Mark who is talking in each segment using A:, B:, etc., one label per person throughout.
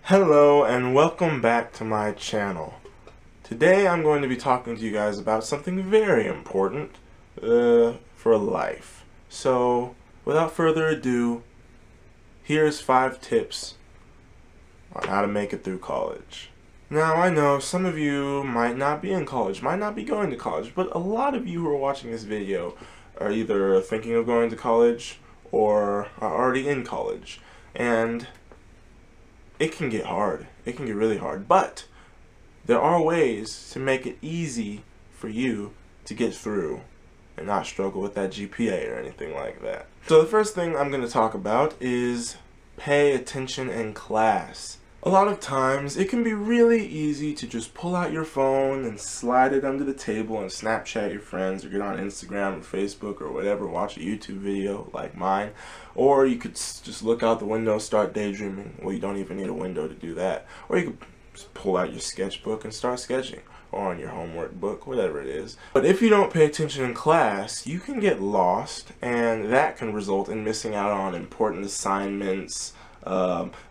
A: Hello and welcome back to my channel. Today I'm going to be talking to you guys about something very important for life. So without further ado, here's 5 tips on how to make it through college. Now I know some of you might not be in college, might not be going to college, but a lot of you who are watching this video are either thinking of going to college or are already in college. And it can get hard. It can get really hard. But there are ways to make it easy for you to get through and not struggle with that GPA or anything like that. So the first thing I'm going to talk about is pay attention in class. A lot of times it can be really easy to just pull out your phone and slide it under the table and Snapchat your friends or get on Instagram or Facebook or whatever, watch a YouTube video like mine. Or you could just look out the window, start daydreaming. Well, you don't even need a window to do that. Or you could just pull out your sketchbook and start sketching, or on your homework book, whatever it is. But if you don't pay attention in class, you can get lost, and that can result in missing out on important assignments.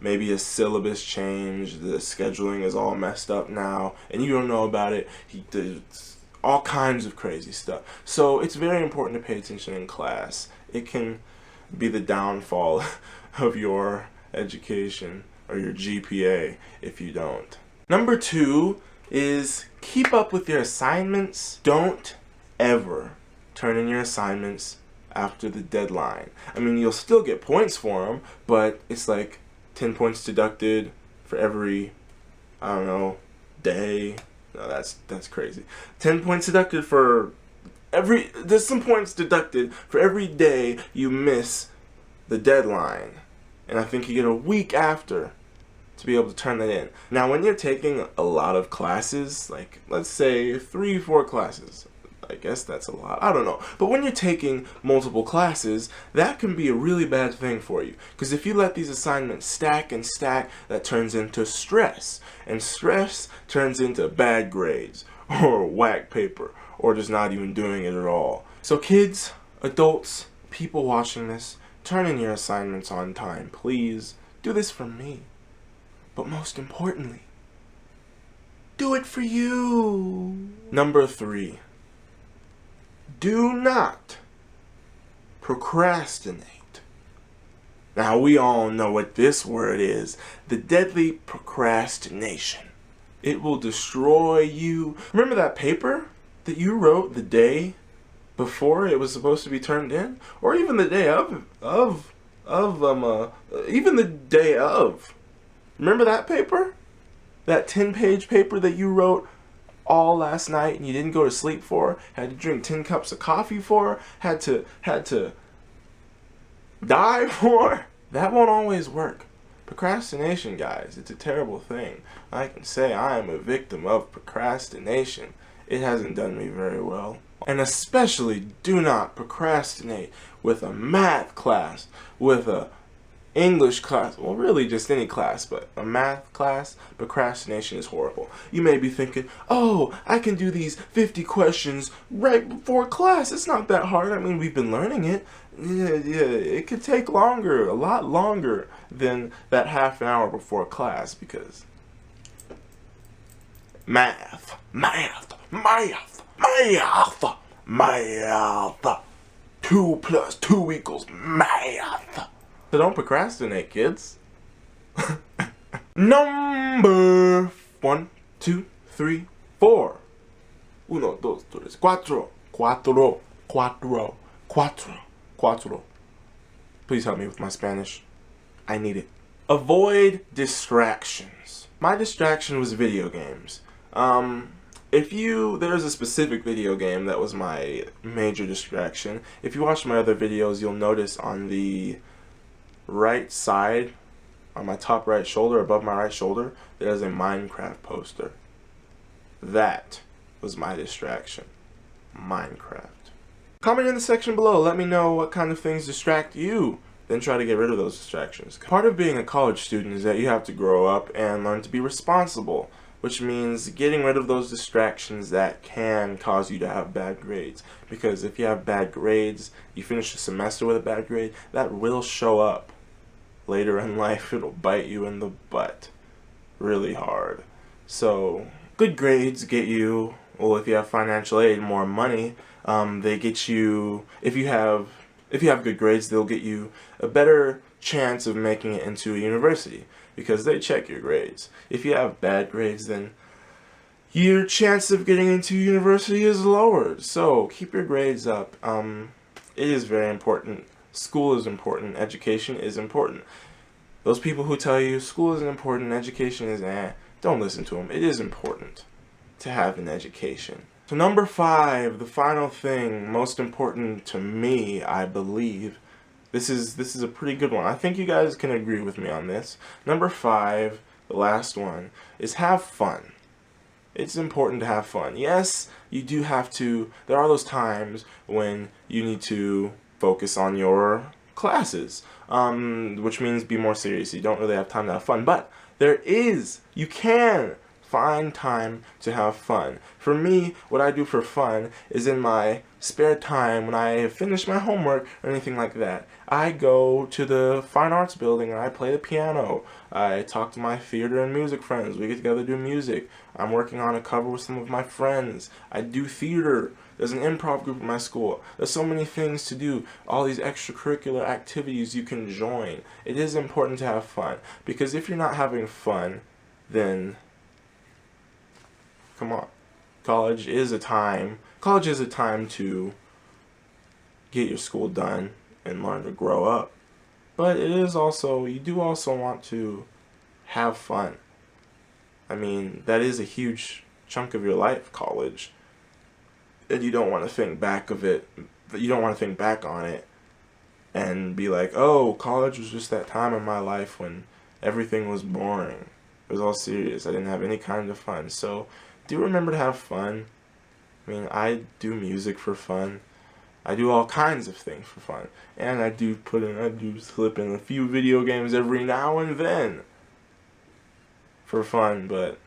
A: Maybe a syllabus change, the scheduling is all messed up now, and you don't know about it. He did all kinds of crazy stuff. So it's very important to pay attention in class. It can be the downfall of your education or your GPA if you don't. Number 2 is keep up with your assignments. Don't ever turn in your assignments after the deadline. I mean, you'll still get points for them, but it's like 10 points deducted for every, I don't know, day. No, that's crazy. 10 points deducted for there's some points deducted for every day you miss the deadline. And I think you get a week after to be able to turn that in. Now, when you're taking a lot of classes, like let's say 3-4 classes, I guess that's a lot, I don't know. But when you're taking multiple classes, that can be a really bad thing for you. Because if you let these assignments stack and stack, that turns into stress. And stress turns into bad grades, or whack paper, or just not even doing it at all. So kids, adults, people watching this, turn in your assignments on time, please. Do this for me. But most importantly, do it for you. Number 3. Do not procrastinate. Now we all know what this word is. The deadly procrastination. It will destroy you. Remember that paper that you wrote the day before it was supposed to be turned in? Or even the day even the day of. Remember that paper? That 10-page paper that you wrote all last night and you didn't go to sleep for, had to drink 10 cups of coffee for, had to die for? That won't always work. Procrastination, guys, it's a terrible thing. I can say I am a victim of procrastination. It hasn't done me very well. And especially do not procrastinate with a math class, with a English class, well really just any class, but a math class. Procrastination is horrible. You may be thinking, oh, I can do these 50 questions right before class. It's not that hard. I mean, we've been learning it. Yeah, it could take longer, a lot longer than that half an hour before class, because math. 2 + 2 = math. So don't procrastinate, kids. Number 1, 2, 3, 4. 1, 2, 3, 4. Please help me with my Spanish. I need it. Avoid distractions. My distraction was video games. There's a specific video game that was my major distraction. If you watch my other videos, you'll notice on the right side, on my top right shoulder, above my right shoulder, there's a Minecraft poster. That was my distraction. Minecraft. Comment in the section below, let me know what kind of things distract you, then try to get rid of those distractions. Part of being a college student is that you have to grow up and learn to be responsible, which means getting rid of those distractions that can cause you to have bad grades. Because if you have bad grades, you finish the semester with a bad grade, that will show up later in life. It'll bite you in the butt. really hard. So good grades get you, well, if you have financial aid, more money. They get you, if you have good grades, they'll get you a better chance of making it into a university because they check your grades. If you have bad grades, then your chance of getting into university is lowered. So keep your grades up. It is very important. School is important. Education is important. Those people who tell you school isn't important, education is don't listen to them. It is important to have an education. So number 5, the final thing, most important to me, I believe. This is a pretty good one. I think you guys can agree with me on this. Number 5, the last one, is have fun. It's important to have fun. Yes, you do have to. There are those times when you need to focus on your classes, which means be more serious. You don't really have time to have fun, but you can find time to have fun. For me, what I do for fun is in my spare time when I have finished my homework or anything like that, I go to the Fine Arts Building and I play the piano. I talk to my theater and music friends. We get together to do music. I'm working on a cover with some of my friends. I do theater. There's an improv group at my school. There's so many things to do. All these extracurricular activities you can join. It is important to have fun, because if you're not having fun, then come on. College is a time to get your school done and learn to grow up. But you do also want to have fun. I mean, that is a huge chunk of your life, college. And you don't want to think back of it. You don't want to think back on it and be like, oh, college was just that time in my life when everything was boring. It was all serious. I didn't have any kind of fun. So do remember to have fun. I mean, I do music for fun. I do all kinds of things for fun. And I do slip in a few video games every now and then for fun, but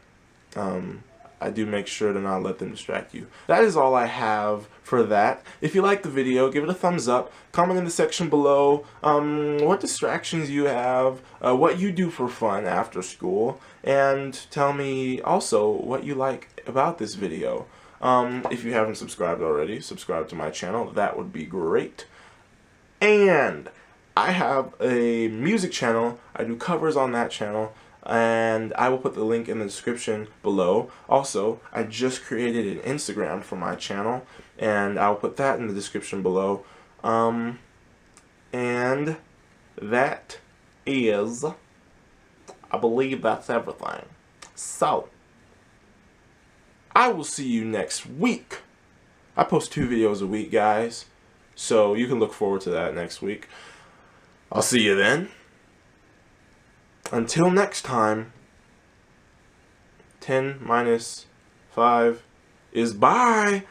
A: I do make sure to not let them distract you. That is all I have for that. If you liked the video, give it a thumbs up. Comment in the section below what distractions you have, what you do for fun after school, and tell me also what you like about this video. If you haven't subscribed already, subscribe to my channel. That would be great. And I have a music channel. I do covers on that channel, and I will put the link in the description below. Also, I just created an Instagram for my channel, and I'll put that in the description below. And that is, I believe that's everything. So, I will see you next week. I post 2 videos a week, guys, so you can look forward to that next week. I'll see you then. Until next time, 10 minus 5 is bye.